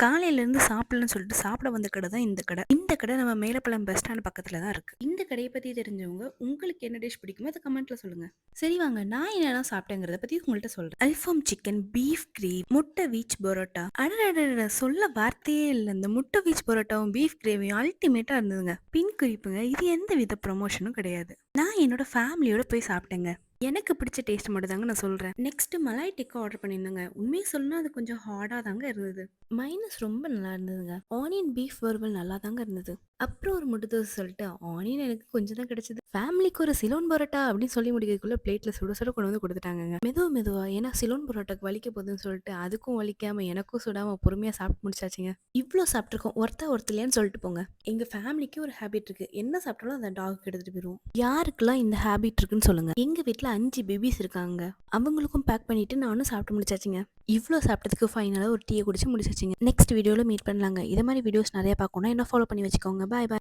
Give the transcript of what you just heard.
காலையிலேருந்து சாப்பிடலன்னு சொல்லிட்டு சாப்பிட வந்த கடை தான் இந்த கடை. இந்த கடை நம்ம மேலப்பழம் பஸ் ஸ்டாண்ட் பக்கத்துல தான் இருக்கு. இந்த கடைய பத்தி தெரிஞ்சவங்க உங்களுக்கு என்ன டிஷ் பிடிக்குமோ அத கமெண்ட்ல சொல்லுங்க. சரி வாங்க, நான் என்னலாம் சாப்பிட்டேங்கிறத பத்தி உங்கள்ட்ட சொல்றேன். அல்ஃபாம் சிக்கன், பீஃப் கிரேவி, முட்டை வீச் பரோட்டா. அடடடடட சொல்ல வார்த்தையே இல்ல. இந்த முட்டை வீச் பரோட்டாவும் பீஃப் கிரேவியும் அல்டிமேட்டா இருந்ததுங்க. பின் குறிப்புங்க, இது எந்த வித ப்ரமோஷனும் கிடையாது. நான் என்னோட ஃபேமிலியோட போய் சாப்பிட்டேங்க. எனக்கு பிடிச்ச டேஸ்ட் மட்டும் தாங்க நான் சொல்றேன். நெக்ஸ்ட் மலாய் டிக்கா ஆர்டர் பண்ணியிருந்தேங்க. உண்மையை சொல்லணும்னா அது கொஞ்சம் ஹார்டா தாங்க இருந்தது. மைனஸ் ரொம்ப நல்லா இருந்ததுங்க. ஆனியன் பீஃப் வறுவல் நல்லா தாங்க இருந்தது. அப்புறம் ஒரு முட்டை தோசை சொல்லிட்டு ஆனியன் எனக்கு கொஞ்சம் தான் கிடைச்சது. ஃபேமிலிக்கு ஒரு சிலோன் பரோட்டா அப்படின்னு சொல்லி முடிக்கிறதுக்குள்ள பிளேட்ல சுட சுட கொண்டு வந்து கொடுத்துட்டாங்கங்க. மெதுவா மெதுவா, ஏன்னா சிலோன் பரோட்டாக்கு வலிக்க போகுதுன்னு சொல்லிட்டு அதுக்கும் வலிக்காம எனக்கும் சுடாம பொறுமையா சாப்பிட்டு முடிச்சாச்சுங்க. இவ்வளோ சாப்பிட்ருக்கோம், ஒருத்தா ஒருத்தலையான்னு சொல்லிட்டு போங்க. எங்க ஃபேமிலிக்கு ஒரு ஹேபிட் இருக்கு. என்ன சாப்பிட்டாலும் அந்த டாக் எடுத்துட்டு போயிருவோம். யாருக்கெல்லாம் இந்த ஹேபிட் இருக்குன்னு சொல்லுங்க. எங்க வீட்ல 5 பேபிஸ் இருக்காங்க. அவங்களுக்கும் பேக் பண்ணிட்டு நானும் சாப்பிட்டு முடிச்சாச்சுங்க. இவ்வளோ சாப்பிட்டதுக்கு ஃபைனலாக ஒரு டீயை குடிச்சு முடிச்சாச்சுங்க. நெக்ஸ்ட் வீடியோவில் மீட் பண்ணலாங்க. இதே மாதிரி வீடியோஸ் நிறைய பார்க்கணும்னா என்ன ஃபாலோ பண்ணி வச்சுக்கோங்க. பாய் பாய்.